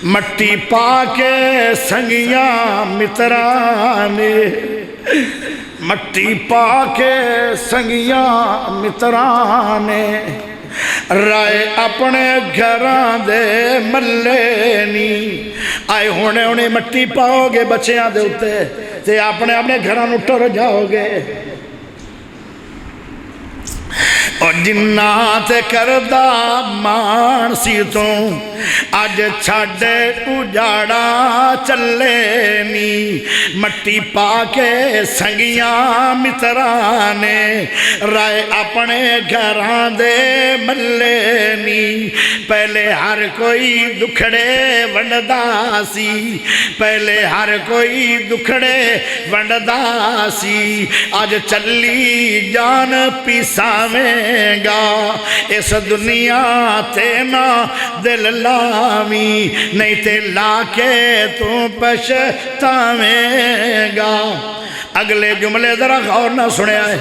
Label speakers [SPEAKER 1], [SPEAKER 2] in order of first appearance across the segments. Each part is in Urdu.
[SPEAKER 1] مٹی پا کے سنگیاں مترانے، مٹی پا کے سنگیاں مترانے، رائے اپنے گھران دے ملے نی آئے ہونے مٹی پاؤ گے بچیاں دے ہوتے تے اپنے اپنے گھران اٹھر جاؤ گے اور جنات کردہ مان سی تو آج چھاڑے اجاڑا چلے نی مٹی پا کے سنگیاں مترانے رائے اپنے گھران دے ملے نی پہلے ہر کوئی دکھڑے ونڈا سی پہلے ہر کوئی دکھڑے ونڈا سی آج چلی جان پیساویں گا اس دنیا تے نا دل لاوی نہیں تے لا کے تو پچھتاویں گا اگلے جملے ذرا غور نہ سنے آئے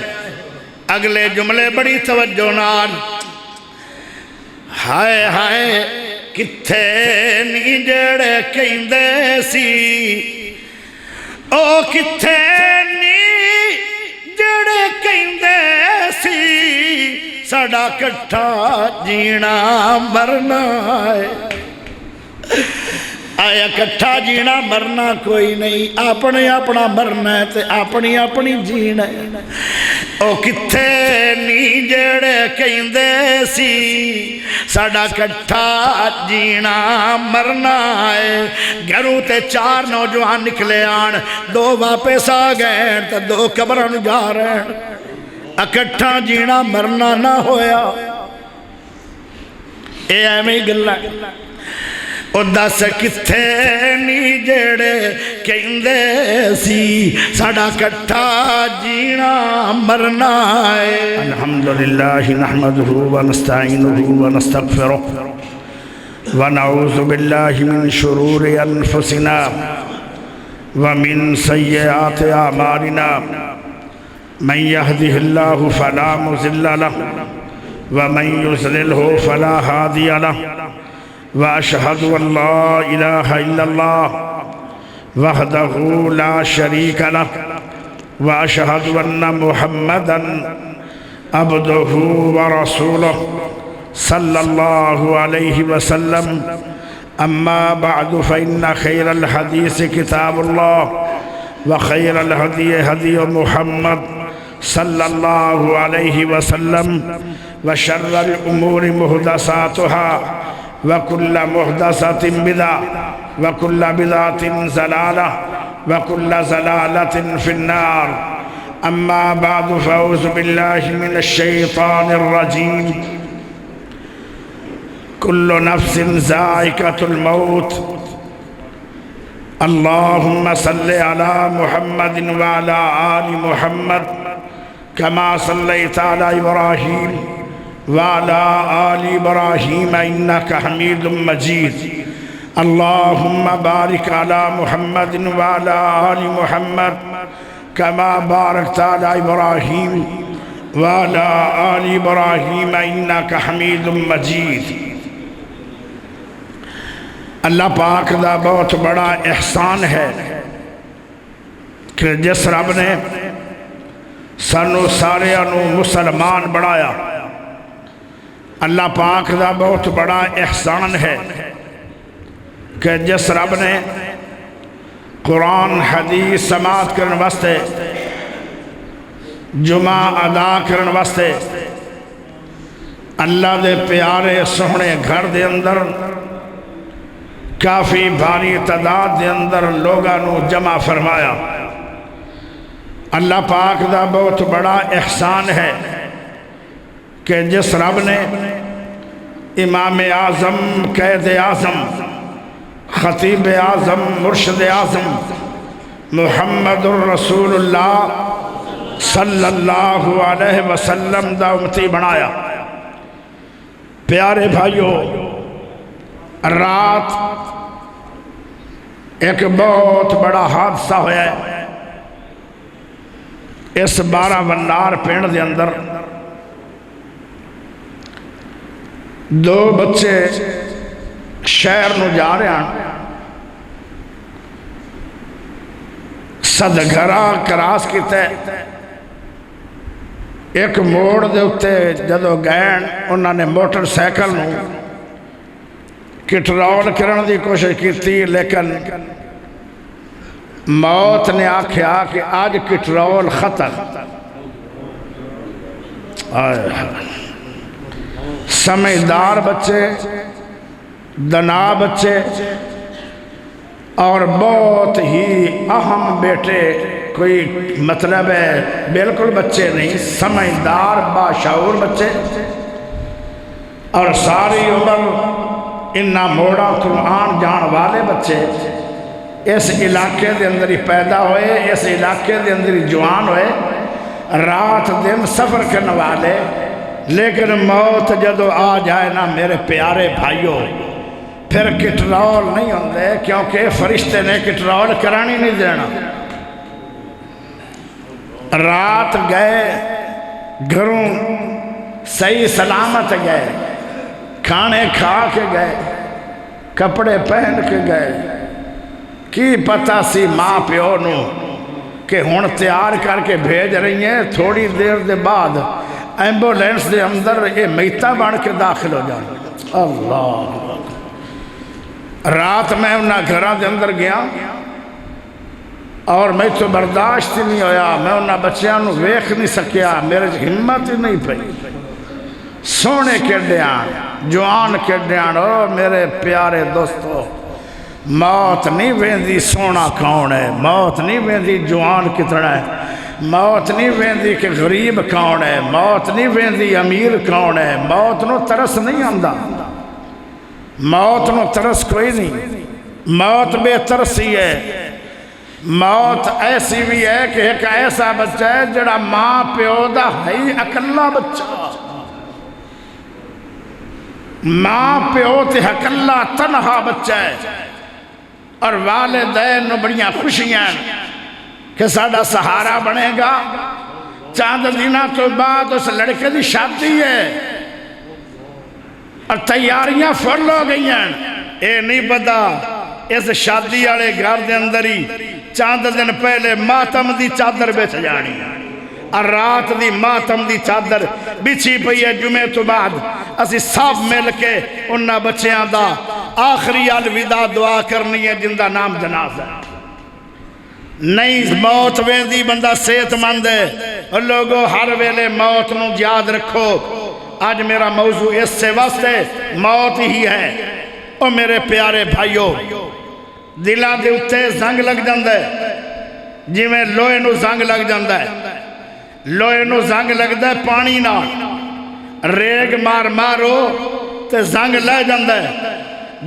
[SPEAKER 1] اگلے جملے بڑی توجہ نال ہائے ہائے کتھے نی جڑے کہندے سی او کتھے نی جڑے کہندے سی ساڑا کٹھا جینا مرنا ہے آیا کٹھا جینا مرنا کوئی نہیں اپنے اپنا مرنا ہے تے اپنی اپنی جینا ہے او کتھے نی جڑے کہندے سی ساڑا کٹھا جینا مرنا ہے گھروں تے 4 نوجوان نکلے آن 2 واپس آ گئے تے 2 قبران جا رہے ہیں اکٹھا جینا مرنا نہ ہویا اے ایمی گلہ او دس کتھے نی جڑے کہندے سی ساڑا کٹھا جینا مرنا ہے الحمدللہ نحمدہ ونستعینہ ونستغفرہ ونعوذ باللہ من شرور انفسنا ومن سیئات اعمالنا من يهده الله فلا مضل له ومن يضلله فلا هادي له وأشهد أن لا إله إلا الله وحده لا شريك له وأشهد أن محمدا عبده ورسوله صلى الله عليه وسلم أما بعد فإن خير الحديث كتاب الله وخير الهدي هدي محمد صلى الله عليه وسلم وشر الأمور محدثاتها وكل محدثة بدعة وكل بدعة ضلالة وكل ضلالة في النار أما بعد فأعوذ بالله من الشيطان الرجيم كل نفس ذائقة الموت اللهم صل على محمد وعلى آل محمد كما صليت على إبراهيم وعلى آل إبراهيم إنك حميد مجيد اللهم بارك على محمد وعلى آل محمد كما باركت على إبراهيم وعلى آل إبراهيم إنك حميد مجيد اللہ پاک دا بہت بڑا احسان ہے کہ جس رب نے سانو سارے انو مسلمان بڑھایا اللہ پاک دا بہت بڑا احسان ہے کہ جس رب نے قرآن حدیث سماعت کرن واسطے جمعہ ادا کرن واسطے اللہ دے پیارے سونے گھر دے اندر کافی بھاری تعداد دے اندر لوگانو جمع فرمایا اللہ پاک دا بہت بڑا احسان ہے کہ جس رب نے امام اعظم قائد اعظم خطیب اعظم مرشد اعظم محمد الرسول اللہ صلی اللہ علیہ وسلم دا امتی بنایا پیارے بھائیو رات ایک بہت بڑا حادثہ ہویا ہے اس 12 ونار پینڈ دے اندر 2 بچے شہر نو جا رہا صدگرہ کراس کیتا ہے ایک موڑ دے اتے جدو گئن انہوں نے موٹر سائیکل نو کنٹرول کرنے دی کوشش کی تھی لیکن موت نے آکھیا کہ آج کنٹرول ختم سمجھدار بچے دنا بچے اور بہت ہی اہم بیٹے کوئی مطلب ہے بالکل بچے نہیں سمجھدار باشعور بچے اور ساری عمر انہا موڑا قرآن جان والے بچے اس علاقے دے اندر ہی پیدا ہوئے اس علاقے دے اندر ہی جوان ہوئے رات دن سفر کرنے والے لیکن موت جدو آ جائے نا میرے پیارے بھائیوں پھر کنٹرول نہیں ہوندے کیونکہ فرشتے نے کنٹرول کرانی نہیں دینا رات گئے گھروں صحیح سلامت گئے کھانے کھا کے گئے کپڑے پہن کے گئے کی پتہ سی ماں پیو نو کہ ہون تیار کر کے بھیج رہی ہیں تھوڑی دیر دے بعد ایمبولینس دے اندر یہ میتہ بن کے داخل ہو جانا اللہ رات میں انہاں گھران دے اندر گیا اور میں تو برداشت نہیں ہویا میں انہاں بچیاں نو ویکھ نہیں سکیا میرے ہمت ہی نہیں پئی سونے کھیڈیاں جوان کھیڈیاں او میرے پیارے دوستو موت نہیں ویندی سونا کون ہے موت نہیں ویندی جوان کتنا ہے موت نہیں ویندی کہ غریب کون ہے موت نہیں ویندی امیر کون ہے موت نو ترس نہیں آندا موت نو ترس کوئی نہیں موت بے ترسی ہے موت ایسی بھی ہے کہ ایک ایسا بچہ ہے جڑا ماں پیو دا ہے اکلا بچہ ماں پیو تے اکلا تنہا بچہ ہے اور والدین نو بڑیاں خوشیاں کہ ساڑا سہارا بنے گا چاند دینہ تو بعد اس لڑکے دی شادی ہے اور تیاریاں فل ہو گئی ہیں اے نہیں پتا اس شادی والے گھر دے اندر ہی چاند دن پہلے ماتم دی چادر بیچ جانی اور رات دی ماتم دی چادر بچھی پئی ہے جمعے تو بعد اسی سب مل کے انہاں بچیاں دا آخری الوداع دعا کرنی ہے جن دا نام جنازہ نہیں موت ویندی بندہ صحت مند ہے اور لوگوں ہر ویلے موت نو یاد رکھو آج میرا موضوع اس سے واسطے موت ہی ہے اور میرے پیارے بھائیوں دلان دے اتے زنگ لگ جاندہ ہے جی میں لوئے نو زنگ لگ جاندہ ہے لوئے نو زنگ لگ جاندہ ہے پانی نہ ریگ مار مارو تے زنگ لے جاندہ ہے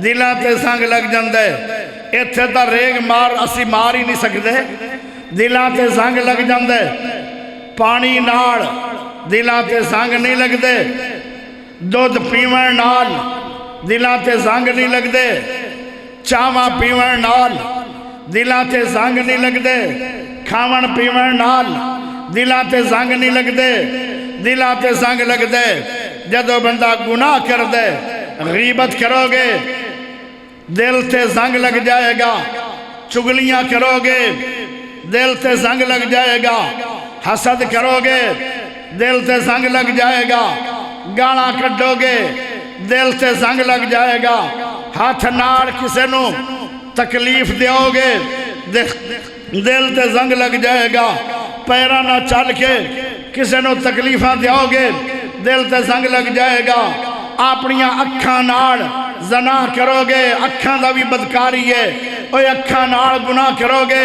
[SPEAKER 1] دلان تے زنگ لگ جاندہ ہے ایتھے تا ریگ مار اسی مار ہی نہیں سکتے دلان تے زنگ لگ جاندہ ہے پانی ناڑ دلان تے زنگ نہیں لگ دے دودھ پیوان نال دلان تے زنگ نہیں لگ دے چاواں پیوان نال دلان تے زنگ نہیں لگ دے کھاون پیوان نال دلان تے زنگ نہیں لگ دے دلان تے زنگ لگ دے جدو بندہ گناہ کر دے غیبت کرو گے دل تے زنگ لگ جائے گا چگلیاں کرو گے دل تے زنگ لگ جائے گا حسد کرو گے دل تے زنگ لگ جائے گا گانا کڈو گے دل تے زنگ لگ جائے گا ہاتھ ناڑ کسے نو تکلیف دیو گے دل تے زنگ لگ جائے گا پیرہ نہ چل کے کسے نو تکلیفہ دیو گے دل تے زنگ لگ جائے گا اپنیاں اکھاں ناڑ زنا کرو گے اکھاں دا بھی بدکاری ہے اوہ اکھاں ناڑ گناہ کرو گے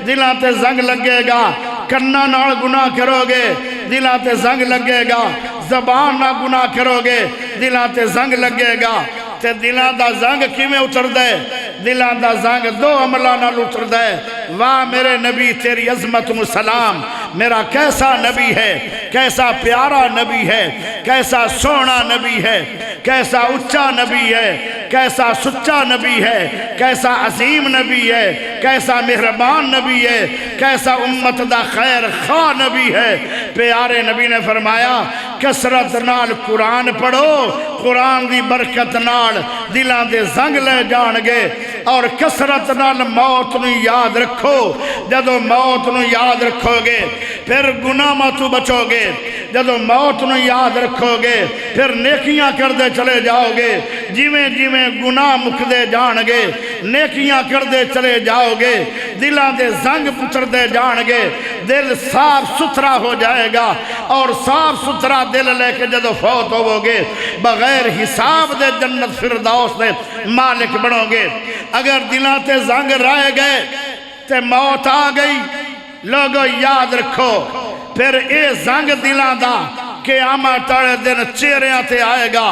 [SPEAKER 1] دلان تے زنگ لگے گا کنہ ناڑ گناہ کرو گے دلان تے زنگ لگے گا زبان نہ گناہ کرو گے دلان تے زنگ لگے گا تے دلان دا زنگ کیویں اتر دے دلان دا زنگ دو عملہ نہ اتر دے واہ میرے نبی تیری عظمت و سلام میرا کیسا نبی ہے کیسا پیارا نبی ہے کیسا سونا نبی ہے کیسا اچا نبی ہے، کیسا سچا نبی ہے، کیسا عظیم نبی ہے، کیسا مہربان نبی ہے، کیسا امت دا خیر خواہ نبی ہے۔ پیارے نبی نے فرمایا کسرت نال قرآن پڑھو، قرآن دی برکت نال دلاں دے زنگ لے جان گے، اور کسرت نال موت نو یاد رکھو، جدو موت نو یاد رکھو گے پھر گناہ تو بچو گے، جدو موت نو یاد رکھو گے پھر نیکیاں کر دے چلے جاؤ گے، جیویں جیویں گناہ مک دے جان گے نیکیاں کر دے چلے جاؤ گے، دلاں دے زنگ پتر دے جان گے، دل صاف ستھرا ہو جائے گا، اور صاف ستھرا دل لے کے جدو فوت ہوو گے بغیر حساب دے جنت فردوس دے مالک بنو گے۔ اگر دلاں تے زنگ رہ گئے تے موت آ گئی، لوگو یاد رکھو پھر اے زنگ دلاں دا قیامت والے دن چہریاں تے آئے گا،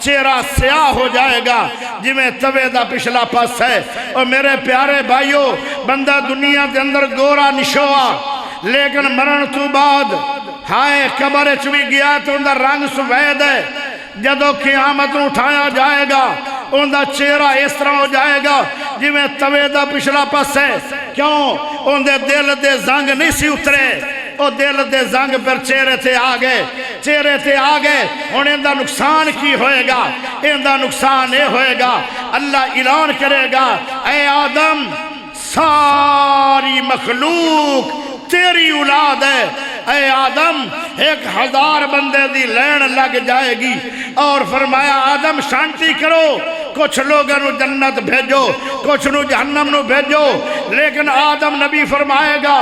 [SPEAKER 1] چہرہ سیاہ ہو جائے گا جویں توے دا پچھلا پاس ہے۔ اور میرے پیارے بھائیو، بندہ دنیا دے اندر گورا نشوا، لیکن مرن تو بعد ہائے قبر چ بھی گیا تو اندر رنگ سفید ہے، جدو قیامت اٹھایا جائے گا ان دا چہرہ اس طرح ہو جائے گا جویں توے دا پچھلا پاس ہے۔ کیوں؟ ان دے دل دے زنگ نہیں سی اترے، او دل دے زنگ پر چہرے تے آگئے، چہرے تے آگئے۔ ان اندہ نقصان کی ہوئے گا؟ اندہ نقصان اے ہوئے گا، اللہ اعلان کرے گا اے آدم ساری مخلوق تیری اولاد ہے، اے آدم 1000 بندے دی لین لگ جائے گی، اور فرمایا آدم شانتی کرو، کچھ لوگوں نو جنت بھیجو، کچھ نو جہنم نو بھیجو، لیکن آدم نبی فرمائے گا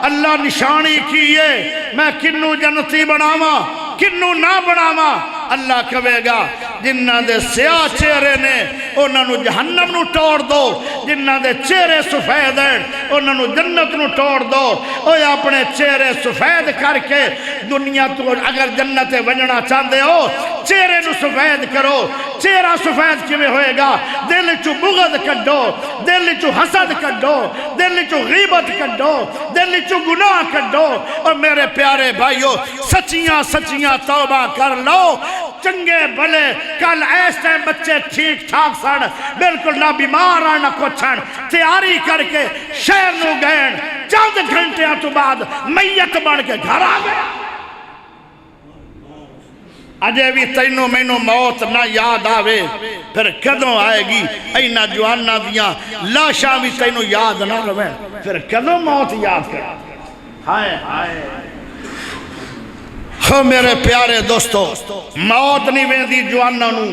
[SPEAKER 1] اللہ نشانی کیے میں کنو جنتی بناواں کنو نہ بناواں؟ اللہ کہے گا جنہ دے سیاہ چہرے نے انہاں نو جہنم نو توڑ دو، جنہ دے چہرے سفید ہیں انہاں نو جنت نو توڑ دو۔ اوے اپنے چہرے سفید کر کے دنیا تو اگر جنت ونجنا چاہتے ہو چہرے نو سفید کرو۔ چہرہ سفید کیویں ہوئے گا؟ دل چو بغض کڈو، دل چو حسد کڈو، دل چو غیبت کڈو، دل چو گناہ کڈو۔ اور میرے پیارے بھائیو سچیاں سچیاں توبہ کر لو، چنگے بھلے کل ایس ٹائم بچے ٹھیک ٹھاک سن، بالکل نہ بیمار آن نہ کچھن، تیاری کر کے شہر نو گئن، چند گھنٹیاں تو بعد میت بن کے گھر آ گئے۔ اجے بھی تینوں مینوں موت نہ یاد آوے پھر کدوں آئے گی؟ اینا جوانہ دیاں لاشاں بھی تینوں یاد نہ رویں پھر کدوں موت یاد کر؟ ہائے ہائے ہو میرے پیارے دوستو، موت نہیں ویندی جوانہ نو،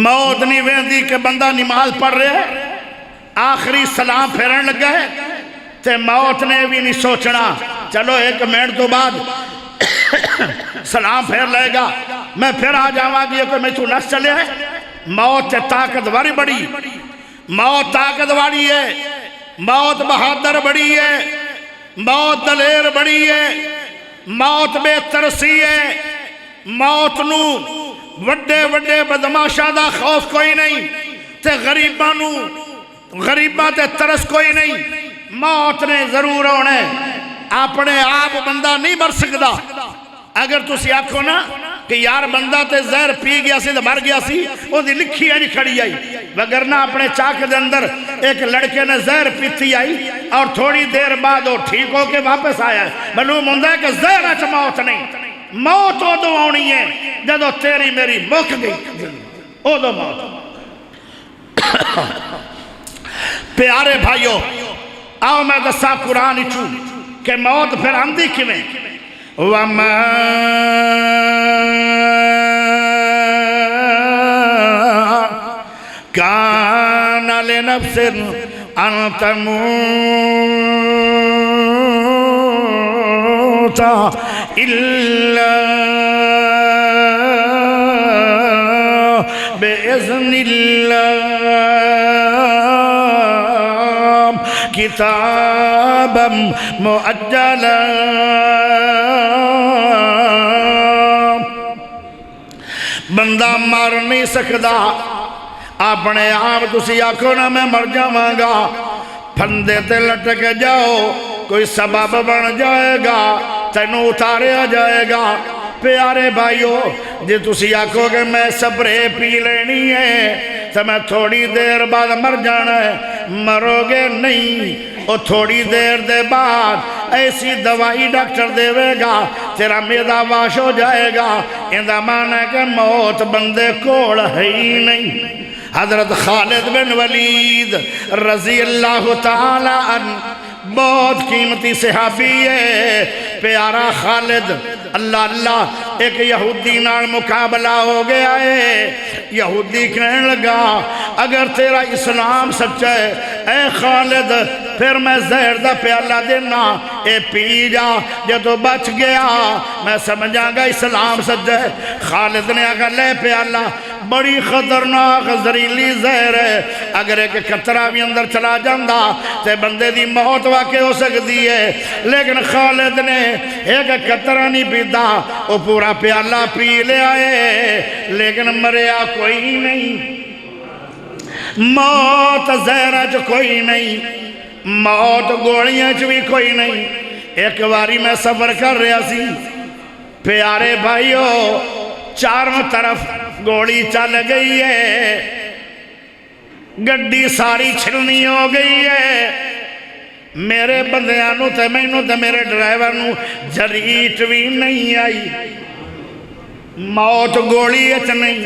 [SPEAKER 1] موت نہیں ویندی کہ بندہ نماز پڑھ رہے ہے آخری سلام پھیرن لگا ہے تے موت نے بھی نہیں سوچنا چلو 1 منٹ تو بعد سلام پھیر لے گا میں پھر آ جاواں گی، کوئی میں تو نس چلے ہے۔ موت طاقت واری بڑی، موت طاقت واری ہے، موت بہادر بڑی ہے، موت دلیر بڑی ہے، موت بے ترسی ہے، موت نو وڈے وڈے بدماشاں دا خوف کوئی نہیں تے غریباں نو غریباں تے ترس کوئی نہیں۔ موت نے ضرور ہونے، اپنے آپ بندہ نہیں مر سکدا۔ اگر تسی آکھو نا کہ یار بندہ تے زہر پی گیا سی تے مر گیا سی، وہ دی لکھی ہے نہیں کھڑی آئی، وگرنہ اپنے چاک دے اندر ایک لڑکے نے زہر پیتی آئی اور تھوڑی دیر بعد وہ ٹھیک ہو کے واپس آیا ہے، معلوم ہوندہ ہے کہ زہر اچ موت نہیں، موت او دو آنی ہے جدو تیری میری مک گئی، او دو موت۔ پیارے بھائیو آؤ میں دسا قرآن چوں کہ موت پھر آندھی کیویں؟ وَمَا كَانَ لِنَفْسٍ أَن تَمُوتَ إِلَّا بِإِذْنِ اللَّهِ كِتَابًا مُؤَجَّلًا۔ بندہ مر نہیں سکدا، اپنے آپ تسی آکھو نا میں مر جاواں گا، پھندے تے لٹک جاؤ، کوئی سبب بن جائے گا، تینوں اتاریا جائے گا، پیارے بھائیو جے تسی آکھو گے میں سپرے پی لینی ہے تو میں تھوڑی دیر بعد مر جانا ہے، مرو گے نہیں، اور تھوڑی دیر دے بعد ایسی دوائی ڈاکٹر دے گا تیرا میدا واش ہو جائے گا، اندہ مانا ہے کہ موت بندے کوڑ ہے ہی نہیں۔ حضرت خالد بن ولید رضی اللہ تعالی عنہ بہت قیمتی صحابی ہے، پیارا خالد، اللہ اللہ، ایک یہودی نال مقابلہ ہو گیا ہے، یہودی کہنے لگا اگر تیرا اسلام سچا ہے اے خالد پھر میں زہر دا پیالہ دینا، اے پی جا، جے تو بچ گیا میں سمجھا گا اسلام سچا ہے۔ خالد نے آگا لے پیالہ، بڑی خطرناک زہریلی زہر ہے، اگر ایک قطرہ بھی اندر چلا جاندہ تے بندے دی موت واقع ہو سکتی ہے، لیکن خالد نے ایک قطرہ نہیں پیتا، وہ پورا پیالہ پی لے آئے، لیکن مریا کوئی نہیں، موت زہرہ جو کوئی نہیں، موت گوڑیاں جو بھی کوئی نہیں۔ ایک باری میں سفر کر رہا سی، پیارے بھائیو چاروں طرف گوڑی چل گئی ہے، گڈی ساری چھلنی ہو گئی ہے، میرے بندیانوں تے مینوں تے میرے ڈرائیورنوں جریٹ بھی نہیں آئی، موت گوڑی اچ نہیں،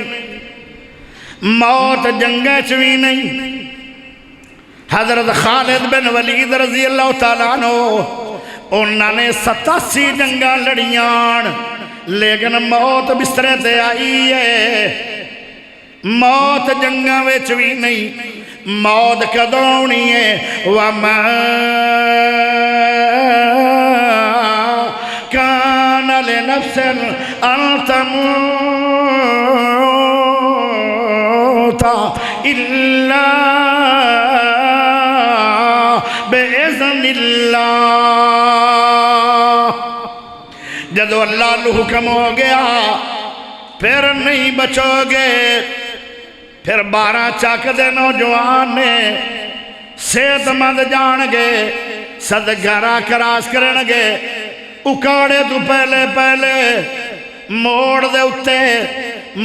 [SPEAKER 1] موت جنگچ بھی نہیں۔ حضرت خالد بن ولید رضی اللہ تعالیٰ عنہ انہوں نے 87 جنگاں لڑیاں، لیکن موت بسترے تے آئی ہے، موت جنگاں وچ بھی نہیں، موت کدوں ہونی ہے؟ وَمَا كَانَ لِنَفْسٍ أَن تَمُوتَ إِلَّا بِإِذْنِ اللَّهِ۔ جدو اللہ نے حکم ہو گیا پھر نہیں بچو گے۔ پھر 12 چاک دے نوجوان نے صحت مند جان گے، صدقہ کراس کرن گے، اکاڑے تو پہلے پہلے موڑ دے اتے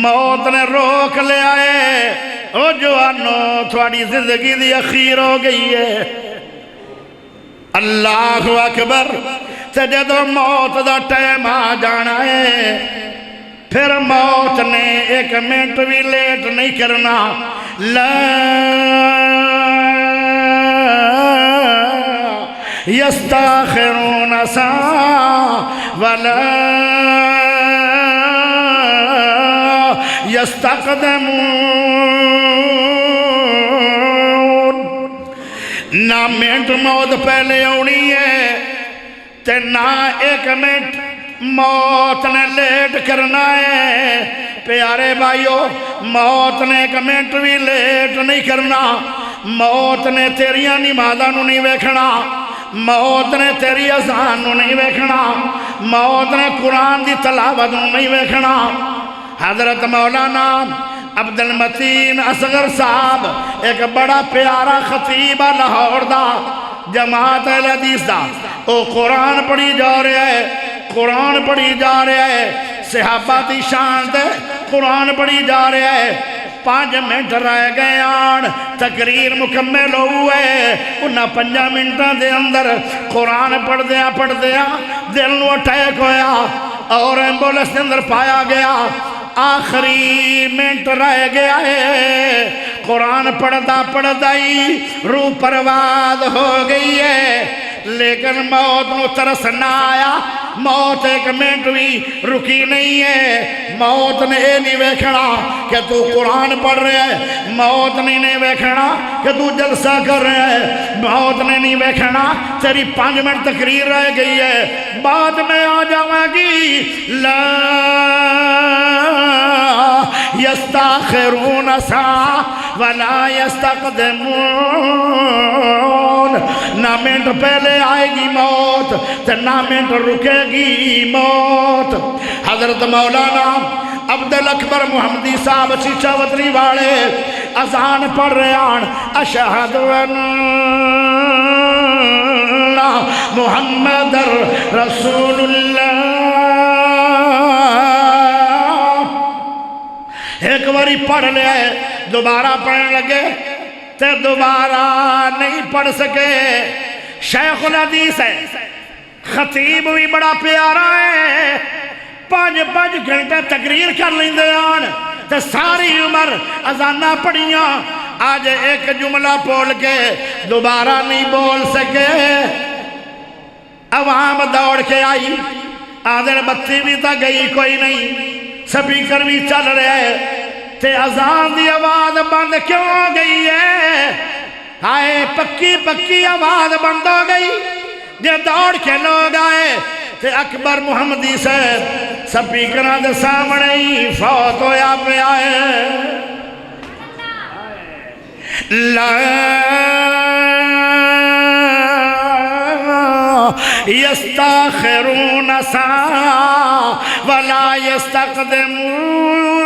[SPEAKER 1] موت نے روک لے آئے، او جوانو تھوڑی زندگی دی اخیر ہو گئی ہے۔ اللہ اکبر، تے جدو موت دا ٹائم آ جانا ہے پھر موت نے 1 منٹ بھی لیٹ نہیں کرنا۔ لا یستاخرون ساعة ولا یستقدمون، نہ منٹ موت پہلے ہونی ہے تے نہ 1 منٹ موت نے لیٹ کرنا ہے۔ پیارے بھائیو موت نے 1 منٹ بھی لیٹ نہیں کرنا، موت نے تیریاں نمازاں نو نہیں ویکھنا، موت نے تیری اذان نو نہیں ویکھنا، موت نے قرآن دی تلاوت نو نہیں ویکھنا۔ حضرت مولانا عبد المتین اصغر صاحب ایک بڑا پیارا خطیب لاہور دا، جماعت اہل حدیث دا، وہ قرآن پڑھی جا رہا ہے، قرآن پڑھی جا رہا ہے، صحابہ دی شان دے قرآن پڑھی جا رہا ہے۔ 5 منٹ رہ گئے آن تقریر مکمل ہوئے، انہاں 5 منٹاں دے اندر قرآن پڑھ دیا دل نو اٹیک ہویا اور ایمبولنس دے اندر پایا گیا۔ آخری منٹ رہ گیا ہے، قرآن پڑھدا ہی روح پرواز ہو گئی ہے، لیکن موت نو ترس نہ آیا۔ موت 1 منٹ بھی رکی نہیں ہے، موت نے یہ نہیں ویکھنا کہ تو قرآن پڑھ رہا ہے، موت نے نہیں ویکھنا کہ تو جلسہ کر رہا ہے، موت نے نہیں ویکھنا تیری 5 منٹ تقریر رہ گئی ہے، بعد میں آ جاؤں گی۔ لا یستاخرون ساعة ولا یستقدمون، نہ منٹ پہلے آئے گی موت تے نہ منٹ رکے گی موت۔ حضرت مولانا عبدالاکبر محمدی صاحب شیشہ وطنی والے اذان پڑھ رہے ہیں، اشہد ان محمد رسول اللہ ایک باری پڑھ لیا ہے دوبارہ پڑھنے لگے تے دوبارہ نہیں پڑھ سکے شیخ الحدیث ہے خطیب بھی بڑا پیارا ہے 5 گھنٹے تقریر کر لیندے آن تے ساری عمر اذانہ پڑھیاں آج ایک جملہ بول کے دوبارہ نہیں بول سکے عوام دوڑ کے آئی آدھر بتی بھی تا گئی کوئی نہیں سپیکر بھی چل رہے ہیں تے اذان دی آواز بند کیوں ہو گئی ہے ہائے پکی آواز بند ہو گئی جے دوڑ کے لوگ آئے تے اکبر محمدی سے سپیکران دے سامنے ہی فوت ہویا پہ آئے لا یستاخرون ساعة ولا یستقدمون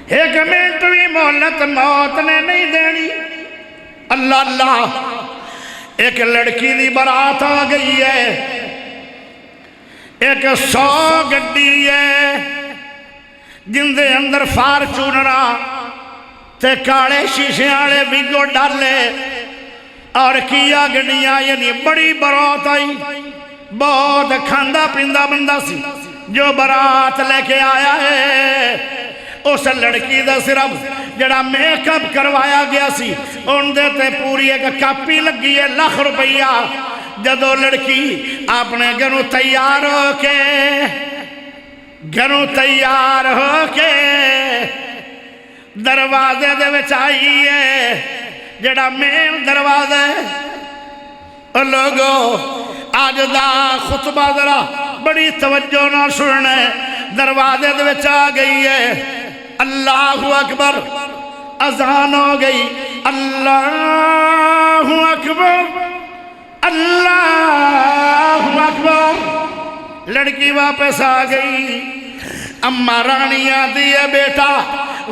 [SPEAKER 1] ایک منٹ بھی مہلت موت نے نہیں دینی اللہ اللہ ایک لڑکی دی برات آ گئی ہے ایک 100 گڈی ہے جن دے اندر فارچونرا تے کالے شیشے والے ویگو ڈالے اور کیا گڈیاں یعنی بڑی برات آئی بہت کھاندہ پیندہ بندہ سی جو برات لے کے آیا ہے اس لڑکی دا صرف جڑا میک اپ کروایا گیا سی ان دے تے پوری ایک کاپی لگی ہے لاکھ روپیہ جدو لڑکی اپنے گھروں تیار ہو کے دروازے دے وچ آئی ہے جڑا مین دروازہ ہے لوگو آج دا خطبہ ذرا بڑی توجہ نہ سننا ہے دروازے دے وچ آ گئی ہے اللہ اکبر اذان ہو گئی اللہ اکبر لڑکی واپس آ گئی اماں رانی آتی ہے بیٹا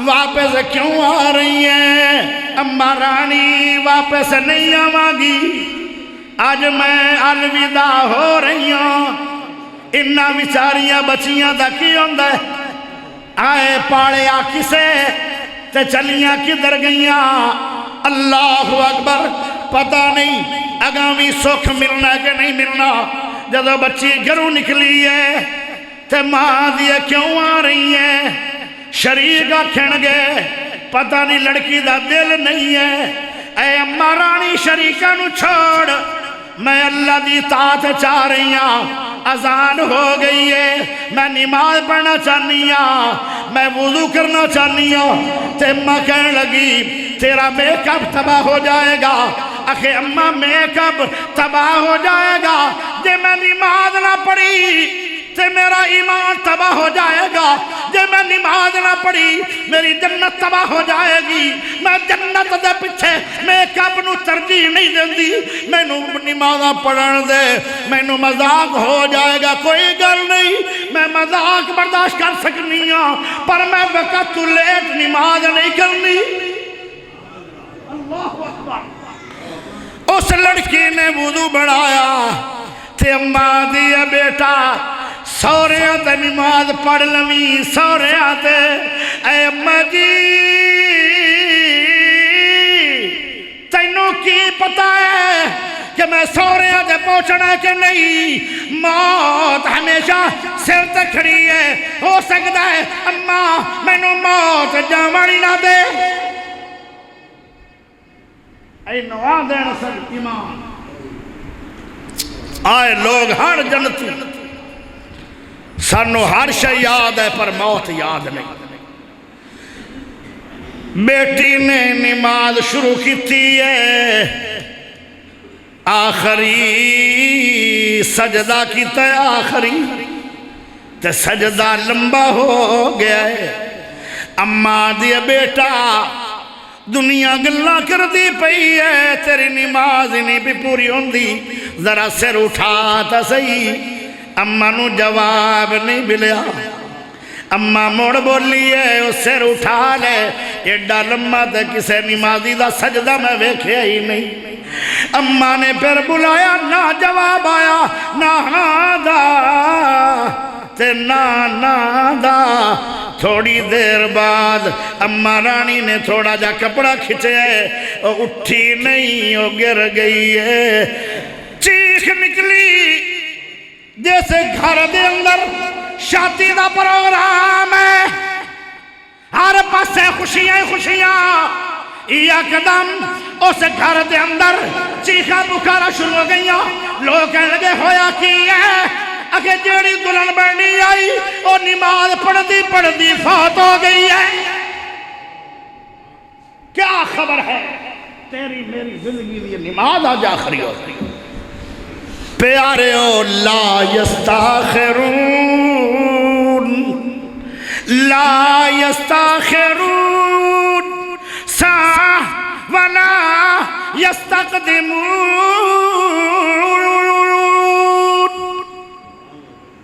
[SPEAKER 1] واپس کیوں آ رہی ہیں اماں رانی واپس نہیں آواں گی آج میں الوداع ہو رہی ہوں انہاں بیچاریاں بچیاں دا کی ہوندہ ہے آئے پاڑیا کسے تے چلیاں کدھر گئیاں اللہ اکبر پتہ نہیں اگامی سکھ ملنا کہ نہیں ملنا جدو بچی گھروں نکلی ہے تے ماں دیے کیوں آ رہی ہیں شریک آکھن گے پتہ نہیں لڑکی دا دل نہیں ہے اے اماں رانی شریکہ نو چھوڑ میں اللہ دی اطاعت چاہ رہی ہوں اذان ہو گئی ہے میں نماز پڑھنا چاہنی ہوں میں وضو کرنا چاہنی ہوں تے اماں کہنے لگی تیرا میک اپ تباہ ہو جائے گا اکھے اماں میک اپ تباہ ہو جائے گا جے میں نماز نہ پڑھی تے میرا ایمان تباہ ہو جائے گا جے میں نماز نہ پڑھی میری جنت تباہ ہو جائے گی میں جنت دے پچھے میک اپ نو ترجیح نہیں دیندی میں نو نمازاں پڑھن دے میں نو مذاق ہو جائے گا کوئی گل نہیں میں مذاق برداشت کر سکنی ہوں پر میں وقت تو لیٹ نماز نہیں کرنی اللہ اکبر اس لڑکی نے وضو بڑھایا تے اماں دیا بیٹا سوریاں تے نماز پڑھ لویں سوریاں تے اے اماں جی تینوں کی پتہ ہے کہ میں سوریاں تے پہنچنا کہ نہیں موت ہمیشہ سر تے کھڑی ہے ہو سکتا ہے اماں مینوں موت جاوانی نہ دے اے نواں دین سب ایمان آئے لوگ ہر جنتی سانو ہر شے یاد ہے پر موت یاد نہیں بیٹی نے نماز شروع کیتی ہے آخری سجدہ کیتا ہے آخری تے سجدہ لمبا ہو گیا ہے اماں دیا بیٹا دنیا گلہ کر دی پئی ہے تیری نماز نہیں بھی پوری ہوندی ذرا سر اٹھا تا صحیح اماں نو جواب نہیں ملیا اماں موڑ بولی ہے وہ سر اٹھا لے ایڈا لمبا تے کسے نمازی دا سجدہ میں ویکھیا ہی نہیں اماں نے پھر بلایا نہ جواب آیا نہ ہاں دا تے نانا دا تھوڑی دیر بعد اماں رانی نے تھوڑا جا کپڑا کھچے وہ اٹھی نہیں وہ گر گئی ہے چیخ نکلی جیسے گھر دے اندر شادی دا پروگرام ہے ہر پاسے خوشیاں خوشیاں یکدم اس گھر دے اندر چیخا پکارا شروع ہو گئی لوگ کہنے لگے ہویا کی ہے اگر جیڑی دلہن بننی آئی اور نماز پڑھتی فوت ہو گئی ہے کیا خبر ہے تیری میری زندگی دی نماز آج آخری ہو گئی پیارے لا یستاخرون لا یستاخرون ساعة ولا یستقدمون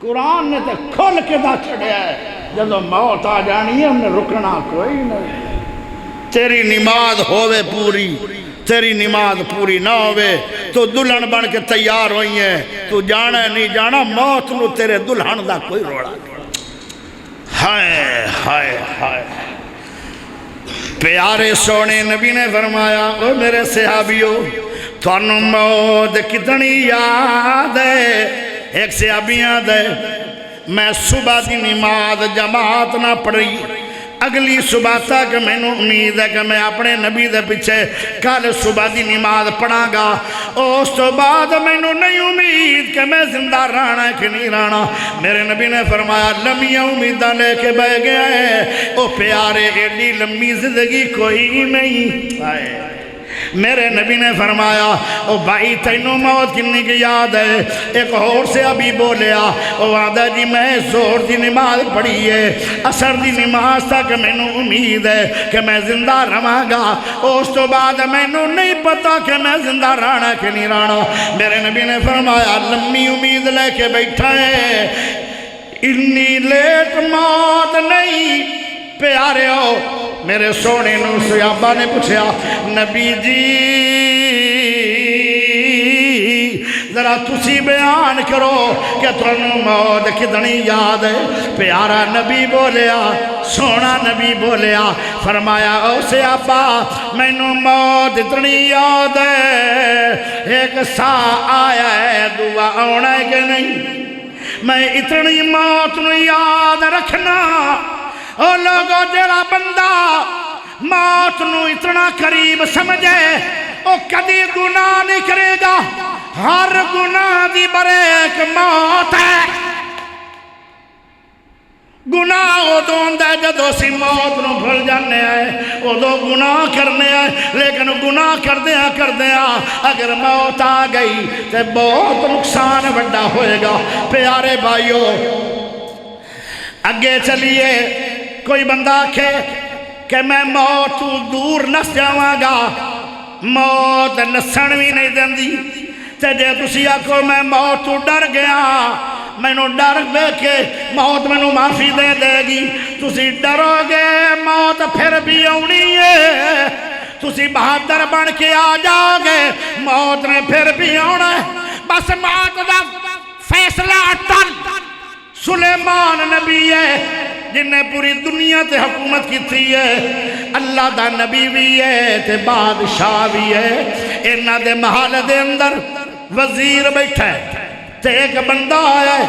[SPEAKER 1] قرآن نے تو کھول کے دا چھڑیا ہے جب موت آ جانی ہے انہیں رکنا کوئی نہیں تیری نماز ہوئے پوری تیری نماز پوری نہ ہوئے تو دلہن بن کے تیار ہوئی ہیں تو جانا ہے نہیں جانا موت نو تیرے دلہن دا کوئی روڑا ہائے ہائے ہائے پیارے سونے نبی نے فرمایا او میرے صحابیوں تھانوں موت کتنی یاد ہے ایک صحابی یاد ہے میں صبح دی نماز جماعت نہ پڑھی اگلی صبح تک میں نے امید ہے کہ میں اپنے نبی دے پیچھے کل صبح دی نماز پڑھا گا اس تو بعد میں نے نہیں امید کہ میں زندہ رہنا کہ نہیں رہنا میرے نبی نے فرمایا لمبیاں امیداں لے کے بہ گیا ہے او پیارے ایڈی لمبی زندگی کوئی نہیں آئے میرے نبی نے فرمایا او بھائی تینوں موت کنی کی یاد ہے ایک اور سے ابھی بولیا او وعدہ جی میں زور دی نماز پڑھی ہے اثر دی نماز تک میں نے امید ہے کہ میں زندہ رہاں گا اس تو بعد میں نے نہیں پتا کہ میں زندہ رہنا کہ نہیں رہنا میرے نبی نے فرمایا لمبی امید لے کے بیٹھا ہے اتنی لیٹ موت نہیں پیارے ہو میرے سونے نو صحابہ نے پوچھا نبی جی ذرا تسی بیان کرو کہ تمہیں موت کتنی یاد ہے پیارا نبی بولیا سونا نبی بولیا فرمایا او صحابہ میں نو موت اتنی یاد ہے ایک سا آیا ہے دعا آنا ہے کہ نہیں میں اتنی موت نو یاد رکھنا او لوگو جڑا بندہ موت نو اتنا قریب سمجھے او کدی گناہ نہیں کرے گا ہر گناہ دی بریک موت ہے گناہ او دوندہ جدو سی موت نو بھل جانے آئے او دو گناہ کرنے آئے لیکن گناہ کر دیا اگر موت آ گئی تے بہت نقصان بڑا ہوئے گا پیارے بھائیو اگے چلیے کوئی بندہ آکھے کہ میں موت دور نس جاواں گا موت نسن بھی نہیں دیندی تے جے تسی آکھو میں موت ڈر گیا میں نو ڈر دے کے موت میں نو معافی دے دے گی تسی ڈرو گے موت پھر بھی آنی ہے تسی بہادر بن کے آ جاؤ گے موت نے پھر بھی آنا ہے بس موت دا فیصلہ ٹل سلیمان نبی ہے جن نے پوری دنیا تے حکومت کی تھی ہے اللہ دا نبی بھی ہے تے بادشاہ بھی ہے انہاں دے محل دے اندر وزیر بیٹھا ہے تے ایک بندہ آیا ہے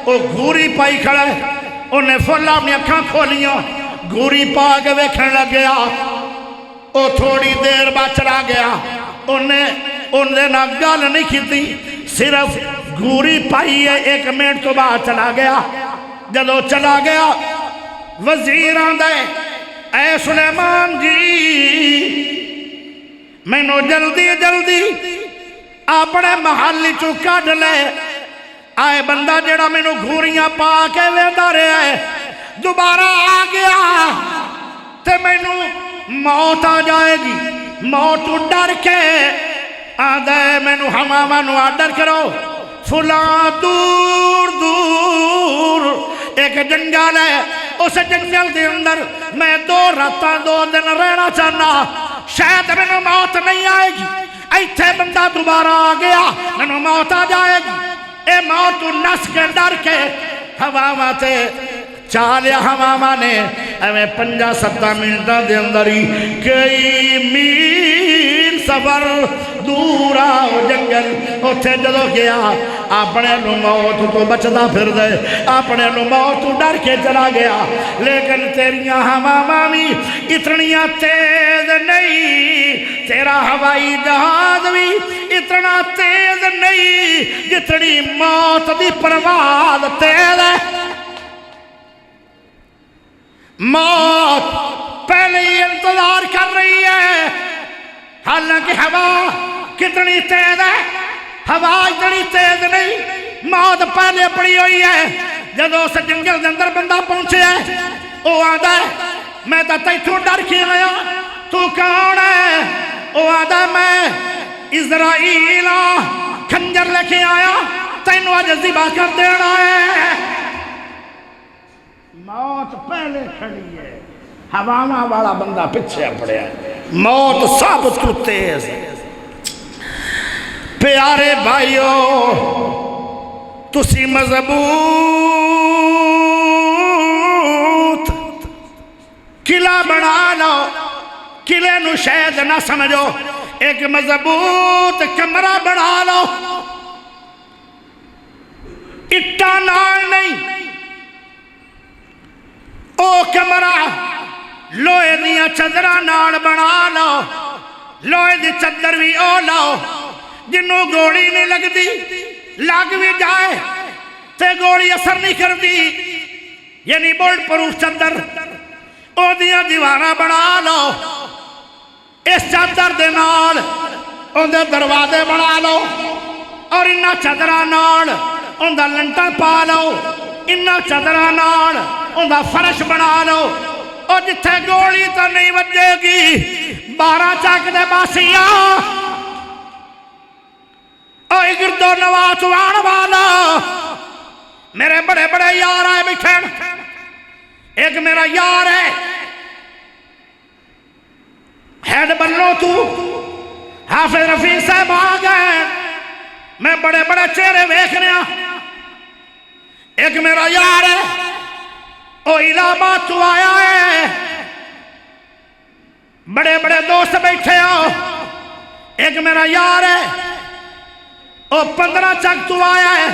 [SPEAKER 1] وہ گھوری پائی کھڑا ہے انہیں فل اپنی اکھاں کھولیاں گھوری پا کے ویکھن لگ گیا وہ تھوڑی دیر بعد چلا گیا انہیں نہ گل نہیں کیتی صرف گھوری پائی ہے ایک منٹ تو بعد چلا گیا جدو چلا گیا وزیر آندے اے سلیمان جی میں نو جلدی جلدی اپنے محلی چو کڈ لے آئے بندہ جڑا میں نو گھوریاں پا کے ویندا رہا ہے دوبارہ آ گیا تے میں نو موت آ جائے گی موت ڈر کے آدھے میں نو ہماما نو آڈر کرو فلاں دور دور ایک جنگل ہے اس جنگل دے اندر میں 2 راتاں 2 دن رہنا چاہنا شاید میں نو موت نہیں آئے گی ایتھے بندہ دوبارہ آ گیا میں نو موت آ جائے گی اے موت نس کے ڈر کے ہواواں تے چالیا ہواواں نے ایویں 5-7 منٹاں دے اندر ہی کئی میل سفر دور آؤ جنگل اتھے جدو گیا اپنے نو موت تو بچدا پھر دے اپنے نو موت تو ڈر کے چلا گیا لیکن تیریاں ہواواں بھی اتنیاں تیز نہیں تیرا ہوائی جہاز بھی اتنا تیز نہیں جتنی موت دی پرواز تیز ہے موت پہلے ہی انتظار کر رہی ہے حالانکہ ہوا کتنی تیز ہے ہوا اتنی تیز نہیں موت پہلے پڑی ہوئی ہے جدو اس جنگل کے اندر بندہ پہنچے ہے وہ آدھا ہے میں تو تیتھوں ڈر کے آیا تو کون ہے وہ آدھا ہے میں اسرائیل کھنجر لے کے آیا تینوں آج ذبح کر دینا ہے موت پہلے کھڑی ہے ہواواں والا بندہ پیچھے پڑیا ہے موت سب تو تیز ہے پیارے بھائیو تسی مضبوط قلعہ بنا لو قلعے نو شاید نہ سمجھو ایک مضبوط کمرہ بنا لو اٹا نال نہیں او کمرہ لوہے دیاں چادراں نال بنا لو لوہے دی چادر بھی او لاؤ جنوں گولی نہیں لگ دی لگ بھی جائے تے گولی اثر نہیں کر دی یعنی بولٹ پروف چادر او دیاں دیواراں بنا لو اس چادر دے نال اون دے دروازے بنا لو اور انہاں چادراں نال اون دا لنٹر پا لو انہاں چادراں نال اون دا فرش بنا لو اور جتھے گولی تو نہیں بجے گی 12 چاک دے باسیاں اور گرد و نواز وان والا میرے بڑے بڑے یار آئے بیٹھے ایک میرا یار ہے ہیڈ بنو تو حافظ رفیع صاحب آ گئے میں بڑے بڑے چہرے دیکھ رہا ایک میرا یار ہے او الہ آباد تو آیا ہے بڑے بڑے دوست بیٹھے ہو ایک میرا یار ہے او 15 چک تو آیا ہے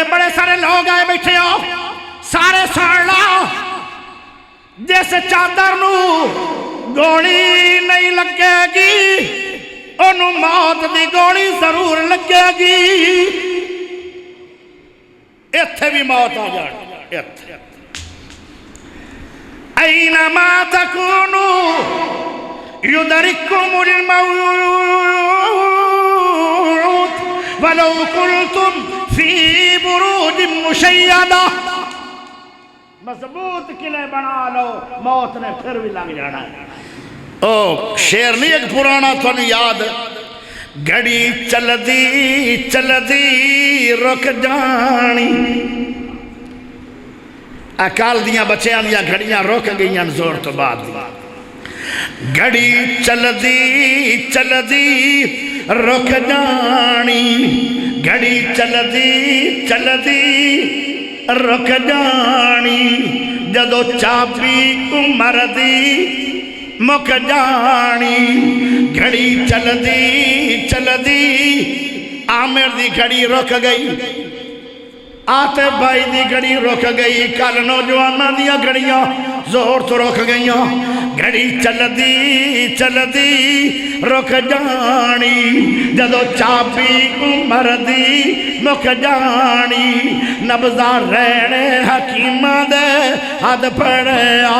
[SPEAKER 1] بڑے سارے لوگ آئے بیٹھے ہو سارے سان لاؤ جیسے چادر نو گولی نہیں لگے گی انہوں موت دی گولی ضرور لگے گی اتھے بھی موت آ جائے اتھے اینما تکونو یدرککم الموت ولو کنتم فی بروج مشیدہ مضبوط قلعے بنا لو موت نے پھر بھی لگ جانا ہے او شیر نہیں ایک پرانا تو نہیں یاد گھڑی چل دی رک جانی اکال دیاں بچیاں دیاں گھڑیاں روک گئیاں زور تو بعد گھڑی چل دی رک جانی گھڑی چل دی رک جانی جدو چابی عمر دی مک جانی گھڑی چل دی عامر دی گھڑی رک گئی آتے بھائی دی گھڑی رک گئی کل نوجوانہ دیا گھڑیاں زور تو رک گئیاں گھڑی چل دی رک جانی جدو چابی عمر دی مک جانی نبضہ رہنے حکیمہ دے حد پڑیا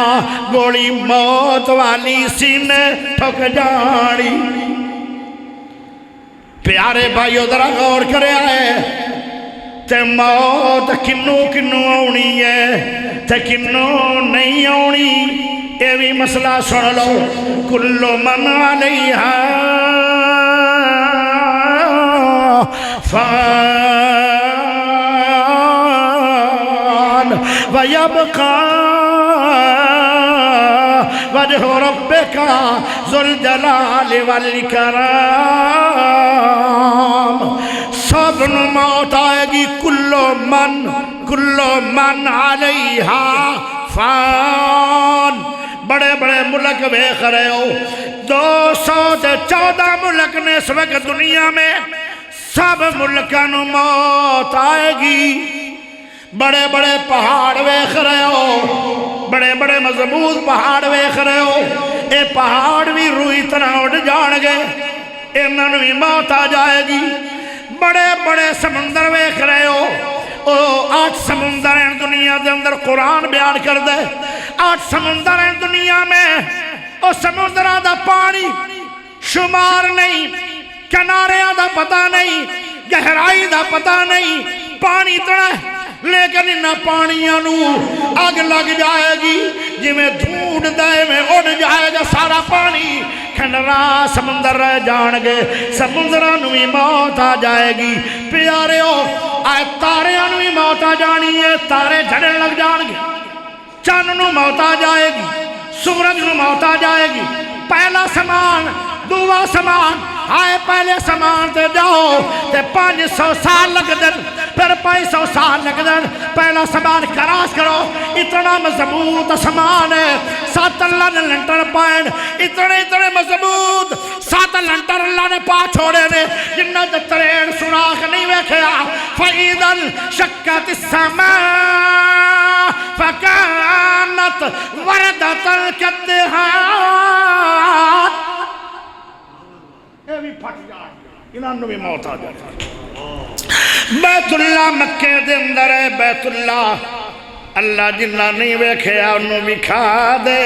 [SPEAKER 1] گوڑی موت والی سینے ٹھک جانی پیارے بھائیو ذرا غور کرے آئے تے موت کنو آنی ہے تے کنو نہیں آنی اے بھی مسئلہ سن لو کل من علیہا فان ویبقا وجہ ربکا ذوالجلال والکرام سب نو موت آئے گی کلو من کلو من علیہا فان بڑے بڑے ملک ویکھ رہے ہو 214 ملک نے اس وقت دنیا میں سب ملکاں نو موت آئے گی بڑے بڑے پہاڑ ویکھ رہے ہو بڑے بڑے مضبوط پہاڑ ویکھ رہے ہو اے پہاڑ بھی روئی طرح اڑ جان گے انہاں نو بھی موت آ جائے گی بڑے بڑے سمندر ویکھ رہے ہو 8 سمندر ہیں دنیا دے اندر قرآن بیان کر دے 8 سمندر ہیں دنیا میں او سمندرہ دا پانی شمار نہیں کنارے دا پتہ نہیں گہرائی دا پتہ نہیں پانی تڑا لیکن انہا پانیاں نو آگ لگ جائے گی جی میں دھونڈ دائے میں اڑ جائے گا سارا پانی کھنرا سمندر رہ جان گے سمندران بھی موت آ جائے گی پیارے ہو آئے تارے بھی موت آ جانی ہے تارے جھڑن لگ جان گے چاند نو موت آ جائے گی سورج نو موت آ جائے گی پہلا سمان دوسرا سمان آئے پہلے سمان تے جاؤ تے 500 سال لگ دن پھر 500 سال لگ دن پہلا سمان کراس کرو اتنا مضبوط سمان ہے 7 اللہ نے لنٹر پائن اتنے مضبوط 7 لنٹر اللہ نے پا چھوڑے نے جنہ تے تریڑ سراخ نہیں ویکھیا فَإِذَا انشَقَّتِ السَّمَاءُ فَكَانَتْ وَرْدَةً كَالدِّهَانِ یہ بھی پھٹ جائے انہوں نے بھی موت آ جائے بیت اللہ مکہ دے اندر ہے بیت اللہ اللہ جنہ نہیں ویکھیا انہوں بھی کھا دے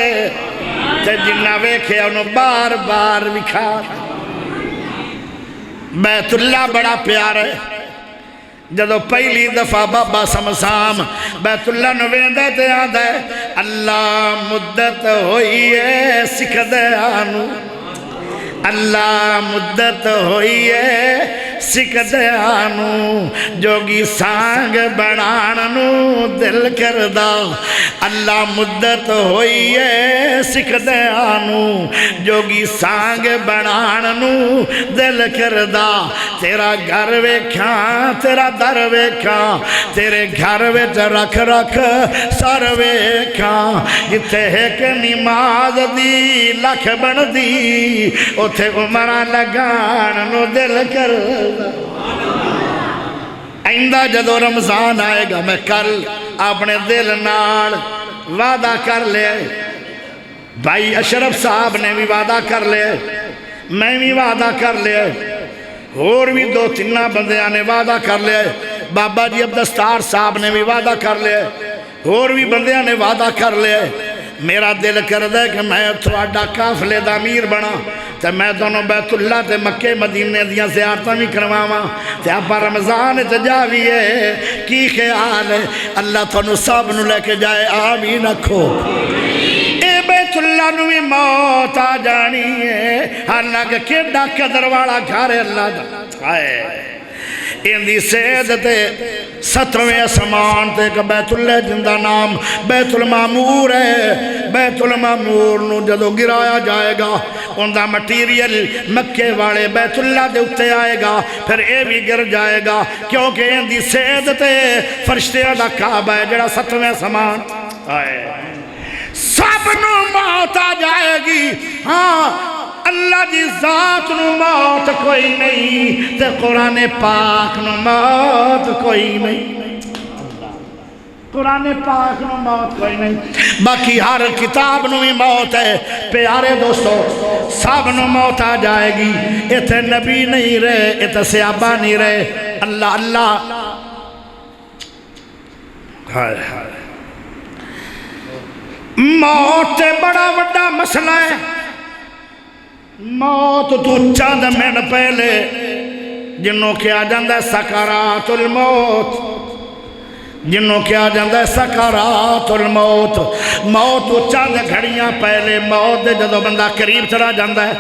[SPEAKER 1] تے جنہ ویکھیا انہوں بار بار بھی کھا دے بیت اللہ بڑا پیار ہے جدو پہلی دفعہ بابا سمسام بیت اللہ نو ویندے تے آدھے اللہ مدت ہوئی ہے سکھ دے آنو اللہ مدت ہوئی ہے سکھ دیانو جوگی سانگ بنانو دل کردہ اللہ مدت ہوئی ہے سکھ دیانو جوگی سانگ بنانو دل کردہ تیرا گھر ویکھاں تیرا در ویکھاں تیرے گھر ویچ رکھ رکھ سر ویکھاں جتے ایک نماز دی لکھ بن دی اتھے عمرہ لگان نو دل کر آئندہ جدو رمضان آئے گا میں کل اپنے دل نال وعدہ کر لے بھائی اشرف صاحب نے بھی وعدہ کر لے میں بھی وعدہ کر لے اور بھی 2-3 بندیاں نے وعدہ کر لے بابا جی عبدالستار صاحب نے بھی وعدہ کر لے اور بھی بندیاں نے وعدہ کر لے میرا دل کر دے کہ میں تھوڑا قافلے دا امیر بنا تے میں دونوں بیت اللہ تے مکے مدینے دیاں زیارتاں بھی کرواواں تے آپ رمضان تے جاوی ہے کی خیال ہے اللہ تھانو سب نو لے کے جائے آمین اکھو اے بیت اللہ نو بھی موت آ جانی ہے حالانکہ کیڑا قدر والا گھر اللہ دا ہے اندی سید تے 17ویں اسمان تے کہ بیت اللہ جندہ نام بیت المامور ہے بیت المامور نو جدو گرایا جائے گا اندہ مٹیریل مکے والے بیت اللہ دے اتے آئے گا پھر اے بھی گر جائے گا کیونکہ اندی سید تے فرشتیاں دا کعبہ ہے جڑا 17ویں اسمان آئے سب نو موت آ جائے گی ہاں اللہ دی ذات نو موت کوئی نہیں تے قرآن پاک نو موت کوئی نہیں قرآن پاک نو موت کوئی نہیں باقی ہر کتاب نو بھی موت ہے پیارے دوستو سب نو موت آ جائے گی ایتھے نبی نہیں رہے ایتھے صحابہ نہیں رہے اللہ اللہ موت بڑا بڑا مسئلہ ہے موت تو چند منٹ پہلے جنوں کیا جاندہ ہے سکرات الموت جنوں کیا جاندہ ہے سکرات الموت موت تو چند گھڑیاں پہلے موت دے جدو بندہ قریب چلا جاندہ ہے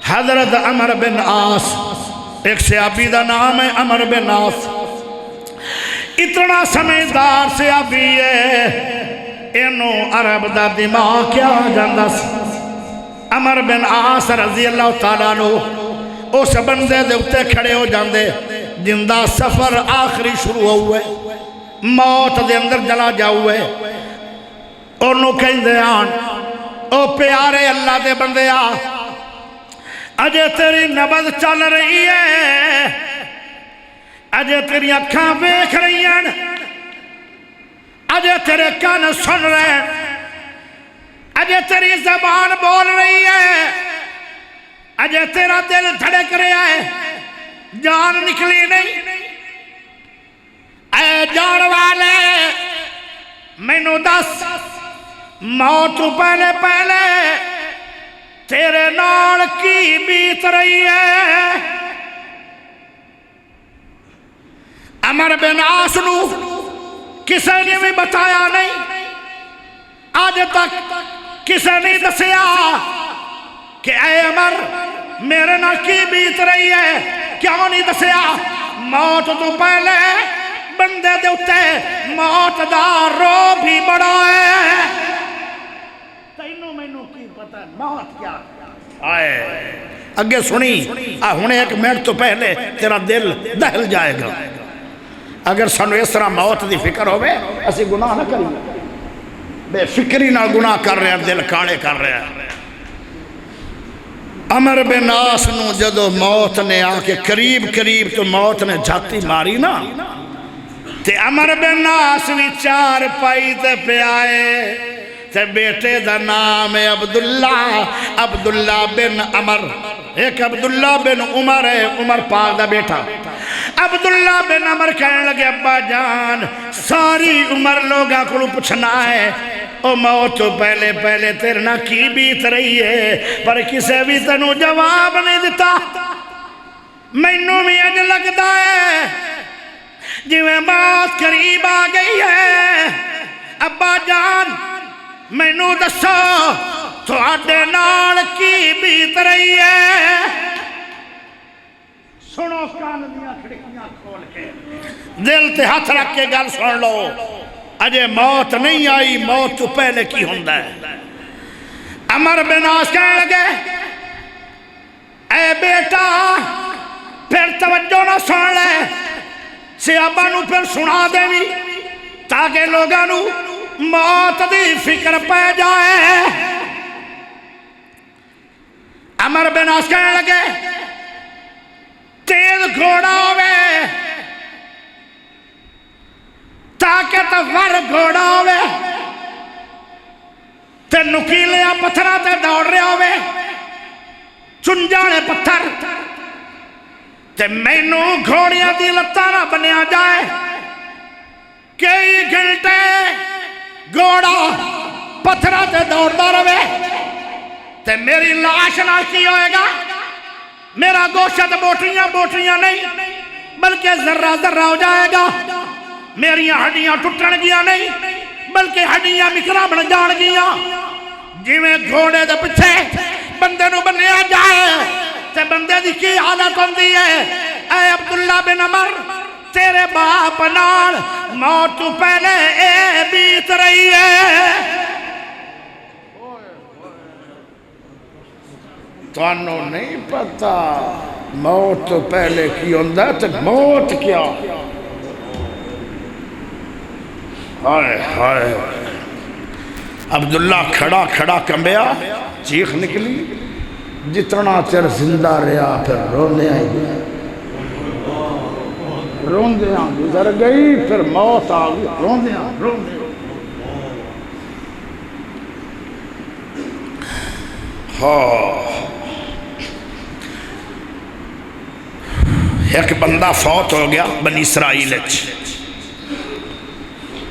[SPEAKER 1] حضرت عمر بن عاص ایک صحابی دا نام ہے عمر بن عاص اتنا سمجھدار صحابی ہے انہوں عرب دا دماغ کیا جاندہ سی عمر بن عاص رضی اللہ تعالیٰ عنہ اس بندے دے اتے کھڑے ہو جاندے جندہ سفر آخری شروع ہوئے موت دے اندر جلا جاؤے انہوں کہندے آن او پیارے اللہ دے بندے آ اجے تیری نبض چل رہی ہے اجے تیری اکھاں ویکھ رہی ہیں اجے تیرے کان سن رہے ہیں اجے تیری زبان بول رہی ہے اجے تیرا دل دھڑک رہا ہے جان نکلی نہیں اے جان والے مینوں دس موت پہلے پہلے تیرے نال کی بیت رہی ہے عمر بن عاص نو کسے نے بھی بتایا نہیں آج تک کسے نہیں دسیا کہ اے عمر میرے نال کی بیت رہی ہے کیوں نہیں دسیا موت تو پہلے بندے دے اتے موت دا رو بھی بڑا ہے تینوں مینوں کی پتہ موت کیا آئے اگے سنی ہونے ایک منٹ تو پہلے تیرا دل دہل جائے گا اگر سانو اس طرح موت دی فکر ہوئے اسی گناہ نہ کریں بے فکری نہ گناہ کر رہے ہیں دل کاڑے کر رہے ہیں عمر بن عاص نو جدو موت نے آکے قریب تو موت نے جھاتی ماری نا تے عمر بن عاص بھی چار پائی تے پہ آئے تے بیٹے دا نام ہے عبداللہ بن عمر ایک عبداللہ بن عمر ہے عمر پاک دا بیٹا عبداللہ بن عمر کہنے لگے ابا جان ساری عمر لوگاں کو پوچھنا ہے او موت تو پہلے پہلے تیرے نہ کی بیت رہی ہے پر کسے بھی تنو جواب نہیں دیتا مینوں بھی اج لگتا ہے جویں موت قریب آ گئی ہے ابا جان مینوں دسو تواڈے نال کی بیت رہی ہے سنو کان دیاں کھڑکیاں کھول کے دل تے ہاتھ رکھ کے گل سن لو اجے موت نہیں آئی موت تو پہلے کی ہوندا ہے عمر بن عاص کہنے لگے اے بیٹا پھر توجہ نہ سن لے صحابہ نو پھر سنا دے بھی تاکہ لوگاں نو موت دی فکر پہ جائے عمر بن عاص کہنے لگے تیز گھوڑا ہوئے طاقتور گھوڑا ہوئے تے نکیلیا پتھرہ تے دوڑ رہے ہوئے چنجانے پتھر تے مینوں گھوڑیاں دی لتاں نہ بنیا جائے کئی گھنٹے گھوڑا پتھرہ تے دوڑدا رہے تے میری لاش نہ کی ہوئے گا میرا گوشت بوٹیاں نہیں بلکہ ذرہ ہو جائے گا میری ہڈیاں ٹوٹن گیا نہیں بلکہ ہڈیاں مکرا بن جان گیا جویں گھوڑے دے پیچھے بندے نو بنیا جائے تے بندے دی کی حالت ہوندی ہے اے عبداللہ بن عمر تیرے باپ نال موت تو پہلے اے بیت رہی ہے تانوں نہیں پتا موت تو پہلے کی ہوندا تے موت کیا ہائے ہائے عبداللہ کھڑا کمبیا چیخ نکلی جتنا چر زندہ رہا پھر روندیاں گزر گئی پھر موت آ گئی روندیاں ایک بندہ فوت ہو گیا بنی اسرائیل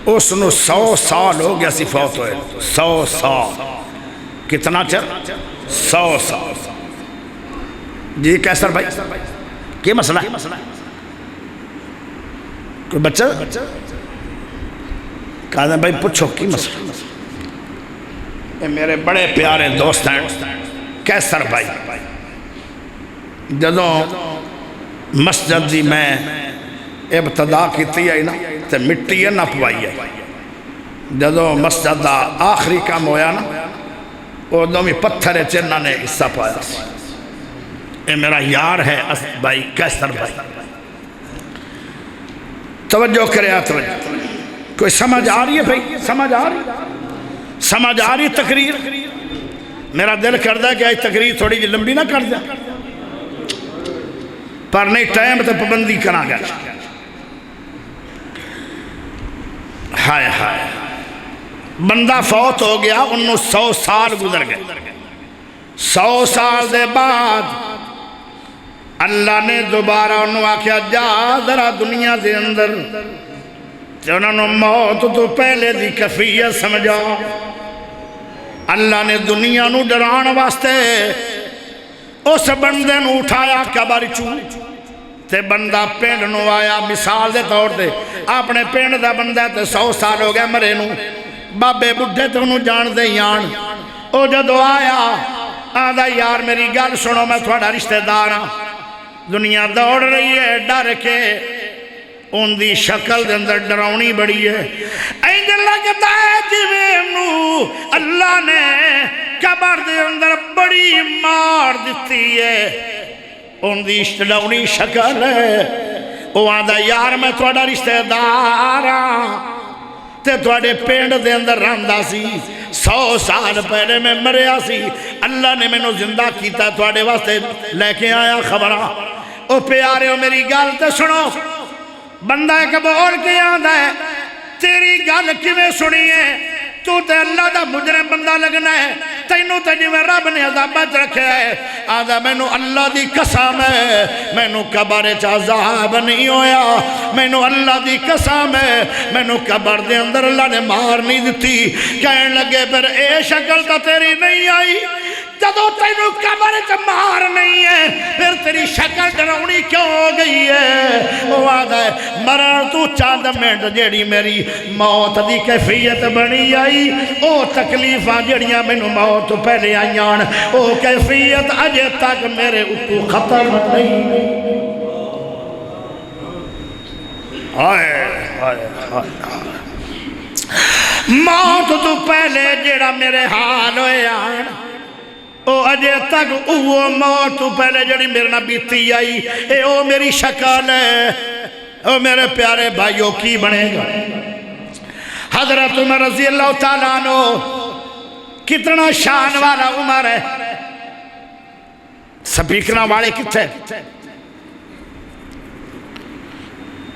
[SPEAKER 1] اس نو 100 سال ہو گیا سی فوت ہوئے 100 سال کتنا چر 100 سال جی کیسر بھائی کیا مسئلہ ہے کوئی بچہ کہا دیں بھائی پوچھو کی مسئلہ یہ میرے بڑے پیارے دوست ہیں کیسر بھائی جدوں مسجد دی میں ابتدا کیتی ہے نا تے مٹی ہے نہ پوائی ہے جدوں مسجد دا آخری کام ہویا نا وہ دومی پتھر چنہ نے حصہ پایا اے میرا یار ہے بھائی کیسر بھائی توجہ کرے توجہ کوئی سمجھ آ رہی ہے بھائی؟ سمجھ آ رہی تقریر؟ میرا دل کرتا ہے کہ آج تقریر تھوڑی جی لمبی نہ کر دیں، پر نہیں ٹائم تے پابندی کرا گا۔ ہائے ہائے، بندہ فوت ہو گیا، انہوں 100 سال گزر گئے۔ 100 سال دے بعد اللہ نے دوبارہ انہوں آکھیا جا ذرا دنیا دے اندر، انہوں نے موت تو پہلے دی کفیت سمجھا۔ اللہ نے دنیا نو ڈران واسطے اس بندے نو اٹھایا قبر چوں، تے بندہ پینڈ نو آیا۔ مثال دے طور تے اپنے پینڈ دا بندہ تے 100 سال ہو گیا مرے نو، بابے بڈھے تے انہوں جان دے یان۔ او جدو آیا آدھا یار میری گل سنو، میں تھوڑا رشتہ دار ہاں، دنیا دوڑ رہی ہے ڈر کے، ان دی شکل دے اندر ڈراؤنی بڑی ہے، اینج لگتا ہے جیویں اللہ نے قبر دے اندر بڑی مار دیتی ہے، ان دی ڈراؤنی شکل ہے۔ وہ آدھا یار میں تھوڑا رشتہ دار ہاں تے تھوڑے پینڈ دے اندر رہندا سی، 100 سال پہلے میں مریا سی، اللہ نے میں نو زندہ کیتا تھوڑے واسطے لے کے آیا خبرہ۔ او پیارے ہو میری گل تے سنو، بندہ ایک بول کے آدھا ہے تیری گل کیویں سنی ہے، تو تے اللہ دا مجرم بندہ لگنا ہے، تینوں تے جویں رب نے عذابت رکھا ہے۔ آدھا مینوں اللہ دی قسم ہے مینوں قبر وچ عذاب نہیں ہویا، مینوں اللہ دی قسم ہے مینوں قبر دے اندر اللہ نے مار نہیں دتی۔ کہن لگے پھر اے شکل تو تیری نہیں آئی، جدو تینوں قبر وچ مار نہیں ہے پھر تیری شکل ڈراؤنی کیوں ہو گئی ہے؟ وہ آدھا ہے مرن تو چاند منٹ جیڑی میری موت دی کیفیت بنی آئی، او تکلیفاں جڑیاں مینوں موت تو پہلے آئیان، او کیفیت اجے تک میرے اتو ختم نہیں۔ موت تو پہلے جڑا میرے حال ہوئے آن، او اجے تک او موت تو پہلے جڑی میرے نہ بیتی آئی، اے او میری شکل ہے۔ او میرے پیارے بھائیوں کی بنے گا؟ حضرت عمر رضی اللہ تعالیٰ عنہ کتنا شان والا عمر ہے۔ سپیکرہ والے کتنے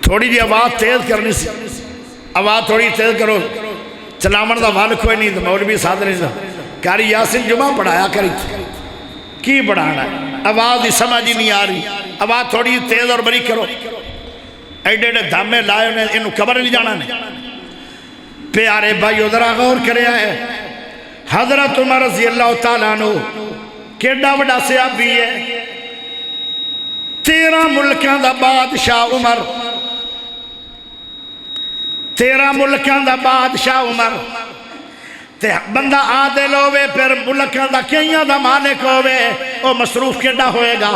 [SPEAKER 1] تھوڑی جی آواز تیز کرنی سی، آواز تھوڑی تیز کرو، چلاون دا وال کوئی نہیں، مولوی ساتھ نہیں تھا، کاری یاسین جمعہ پڑھایا کری کی پڑھانا ہے، آواز ہی سمجھ ہی نہیں آ رہی، آواز تھوڑی تیز اور بری کرو۔ ایڈے ایڈے دھامے لائے انہیں انہوں قبر نہیں جانا نہیں۔ پیارے بھائی ادھرا غور کریا ہے، حضرت عمر رضی اللہ تعالیٰ عنہ کیڑا وڈا صحابی ہے، 13 ملکاں دا بادشاہ عمر، 13 ملکاں دا بادشاہ عمر، تے بندہ عادل ہوئے پھر ملکاں دا کئیاں دا مالک ہوئے، وہ مصروف کیڑا ہوئے گا۔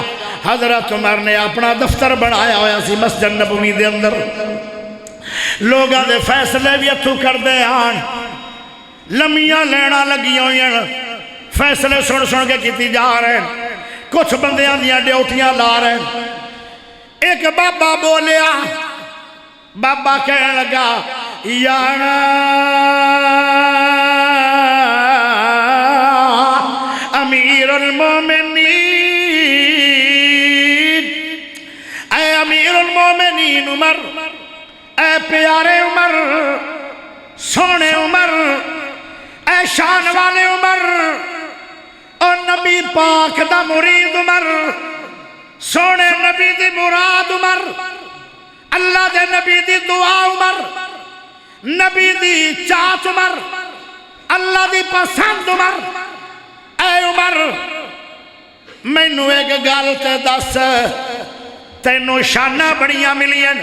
[SPEAKER 1] حضرت عمر نے اپنا دفتر بنایا ہویا سی مسجد نبوی دے اندر، لوگاں دے فیصلے بھی اتھو کر دے آن، لمیاں لینا لگی ہوئی ہیں، فیصلے سن سن کے کیتی جا رہے ہیں، کچھ بندیاں دیاں ڈیوٹیاں لا رہے ہیں۔ ایک بابا بولیا، بابا کہنے لگا یا امیر المومنین، اے امیر المومنین عمر، اے پیارے عمر، سونے عمر، اے شان والے عمر، اور نبی پاک دا مرید عمر، سونے نبی دی مراد عمر، اللہ دے نبی دی دعا عمر، نبی دی چاچ عمر، اللہ دی پسند عمر۔ اے عمر مینوں ایک گل تے دس، تینوں شانہ بڑیاں ملیاں،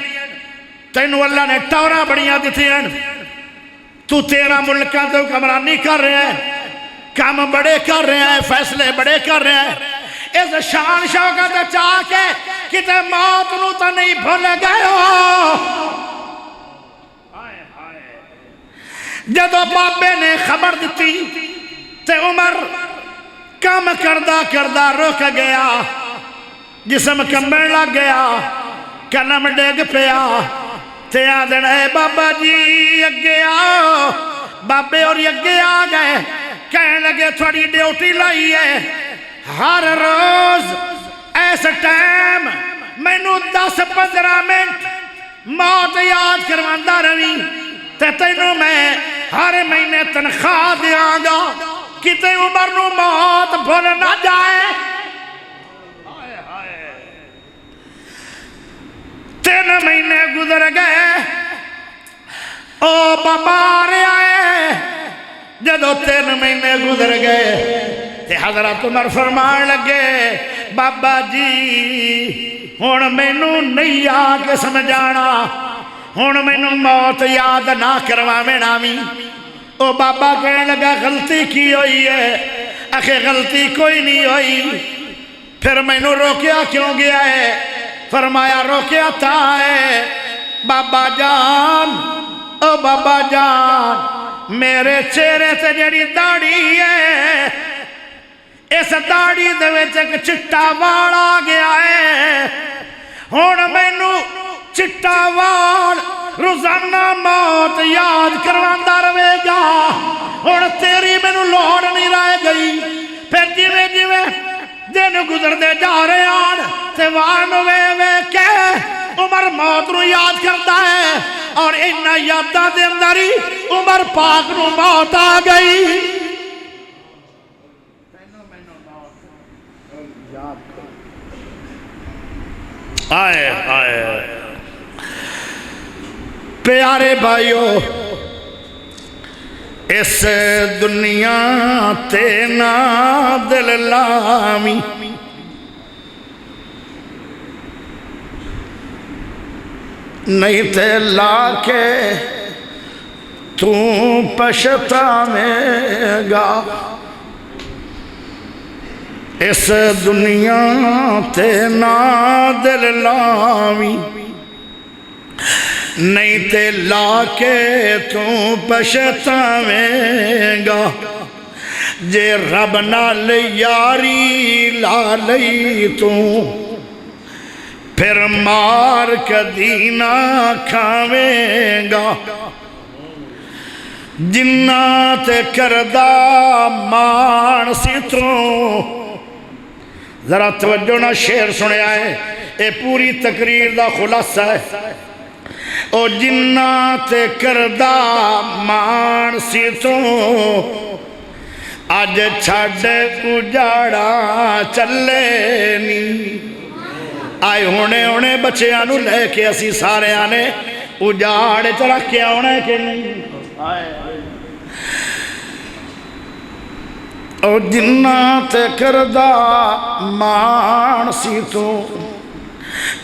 [SPEAKER 1] تینوں اللہ نے ٹوراں بڑیاں دتیاں، تو 13 ملکاں تے حکمرانی کر رہے ہیں، کام بڑے کر رہے ہیں، فیصلے بڑے کر رہے ہیں، اس شان شوکت چاہ کے کتے موت نو تا نہیں بھول گئے ہو۔ جدو بابے نے خبر دیتی تے عمر کام کردہ کردہ رک گیا، جسم کمبن لگ گیا، قلم ڈگ پیا، تے آدن ہے بابا جی اگے آؤ بابے اور اگے آ گئے کہنے لگے تھوڑی ڈیوٹی لائی ہے ہر روز ایسا ٹائم مینو 10-15 منٹ موت یاد کرواندہ روی تے تینوں میں ہر مہینے تنخواہ دیاں گا کتے عمر نو موت بھول نہ جائے 3 مہینے گزر گئے او بابا رہے آئے جدو 3 مہینے گزر گئے تے حضرت عمر فرمان لگے بابا جی ہون مینوں نہیں آ کے سمجھانا ہون مینوں موت یاد نہ کرواویں نامی او بابا کہنے لگا غلطی کی ہوئی ہے اکھے غلطی کوئی نہیں ہوئی پھر مینوں روکیا کیوں گیا ہے فرمایا روکیا تھا ہے بابا جان او بابا جان میرے چہرے سے جڑی داڑھی ہے اس داڑھی دے وچ ایک چٹا وال آ گیا ہے ہن مینوں چٹا وال روزانہ موت یاد کرواندا رہے گا ہن تیری مینوں لوڑ نہیں رہ گئی پھر جویں جویں دن گزردے جا رہے آن تے وان وے کے عمر موت نو یاد کرتا ہے اور انہا یاداں دے اندر ہی عمر پاک نو موت آ گئی آئے آئے پیارے بھائیو اس دنیا تے نا دل لامی نہیں تے لا کے تو پچھتاویں گا اس دنیا تے نا دل لامی نہیں تے لا کے تو پچھتاویں گا جے رب نال یاری لا لئی تو پھر مار کدی نہ کھاویں گا جنات کردہ مان ستروں ذرا توجہ نہ شعر سنے آئے اے پوری تقریر دا خلاصہ ہے او جنات کردہ مان ستروں آج چھڑ اجاڑا چلے نی آئے ہونے بچے آنو لے کے اسی سارے آنے اجاڑے چرک کے آنے کے نہیں او جنات کردہ مان سی تو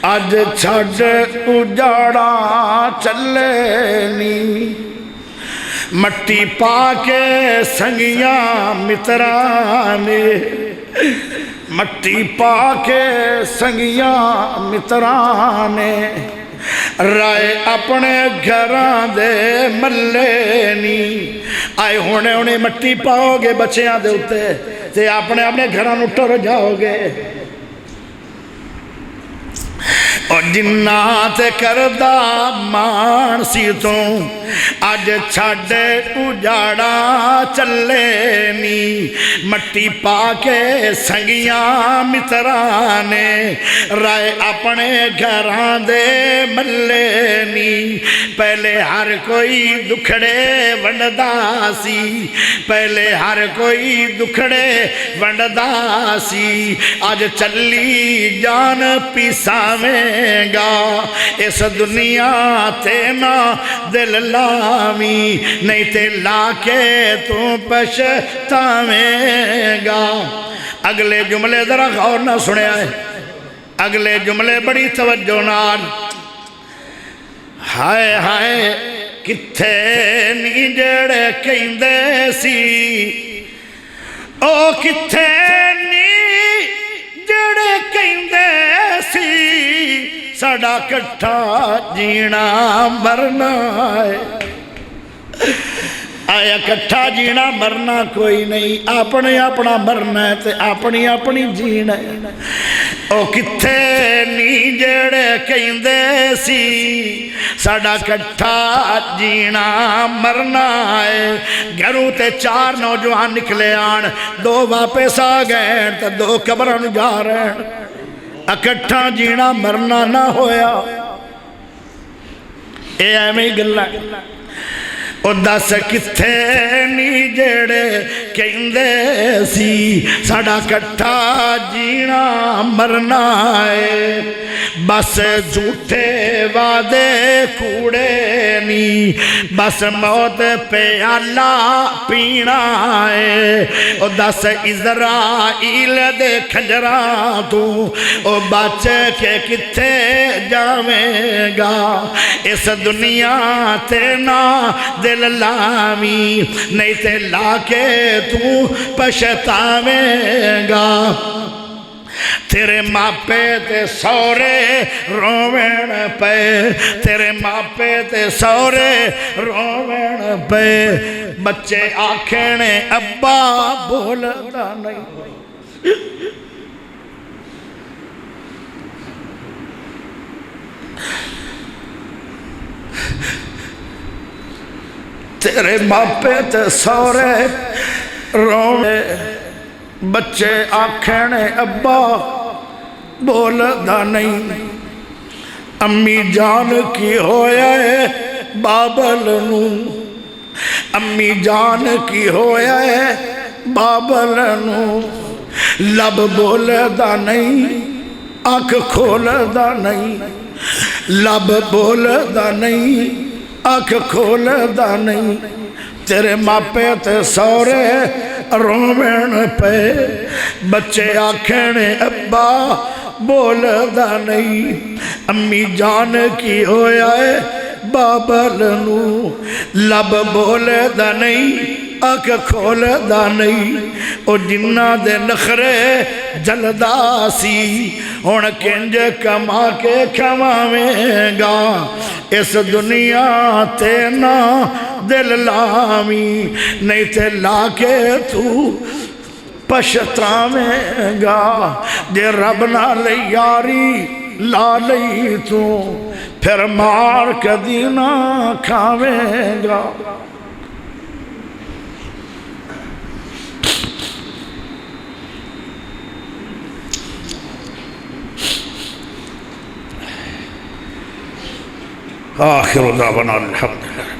[SPEAKER 1] آج چھڑ اجاڑا چلے نی مٹی پا کے سنگیاں مترانے مٹی پا کے سنگیاں مترانے رائے اپنے گھران دے ملے نی آئے ہونے مٹی پاؤ گے بچیاں دے ہوتے تے اپنے گھران اٹھر جاؤ گے اور جنات کردہ مان سی تو آج چھڑ اجاڑا چلے نی مٹی پا کے سنگیاں مترانے رائے اپنے گھران دے ملے نی پہلے ہر کوئی دکھڑے ونڈدا سی پہلے ہر کوئی دکھڑے ونڈدا سی آج چلی جان پیساویں گا اس دنیا تے نا دل لامی نہیں تے لا کے تو پچھتاویں گا اگلے جملے ذرا غور نہ سنے آئے اگلے جملے بڑی توجہ نال ہائے ہائے کتھے نی جڑے کہندے سی او کتھے نی جڑے کہندے سی ساڑا کٹھا جینا مرنا ہے آیا کٹھا جینا مرنا کوئی نہیں اپنے اپنا مرنا ہے تے اپنی اپنی جینا ہے او کتھے نی جڑے کہندے سی ساڈا کٹھا جینا مرنا ہے گھروں تے 4 نوجوان نکلے آن 2 واپس آ گئے تے 2 قبروں جا رہے ہیں اکٹھا جینا مرنا نہ ہویا اے ایویں گلا او دس کتھے نی جڑے کہندے سی ساڈا کٹھا جینا مرنا ہے بس جھوٹے وعدے کوڑے نی بس موت پیالہ پینا ہے او دس اسرائیل دے کھنجراں تو او بچ کے کتھے جاویں گا اس دنیا تے نہ دل لامی نہیں تے لا کے تو پچھتاویں گا تیرے ماپے تے سورے رووین پے تیرے ماپے تے سورے رووین پے بچے آکھنے ابا بولدا نہیں تیرے ماپے تے سورے رووے بچے آکھنے ابا بولدا نہیں امی جان کی ہویا ہے بابل نو امی جان کی ہویا ہے بابل نو لب بولدا نہیں آنکھ کھولدا نہیں لب بولدا نہیں آنکھ کھولدا نہیں تیرے ماپے تے سورے رووین پے بچے آکھنے ابا بولدا نہیں امی جان کی ہویا ہے بابل نو لب بولدا نہیں آنکھ کھولدا نہیں او جنہ دے نخرے جلدا سی ہن کنج کما کے کھواویں گا اس دنیا تے نہ دل لامی نہیں تے لا کے تو پچھتاویں گا جے رب نہ لئی یاری لا لئی تو پھر مار کدی نہ کھاویں گا آخر دعوانا الحمدللہ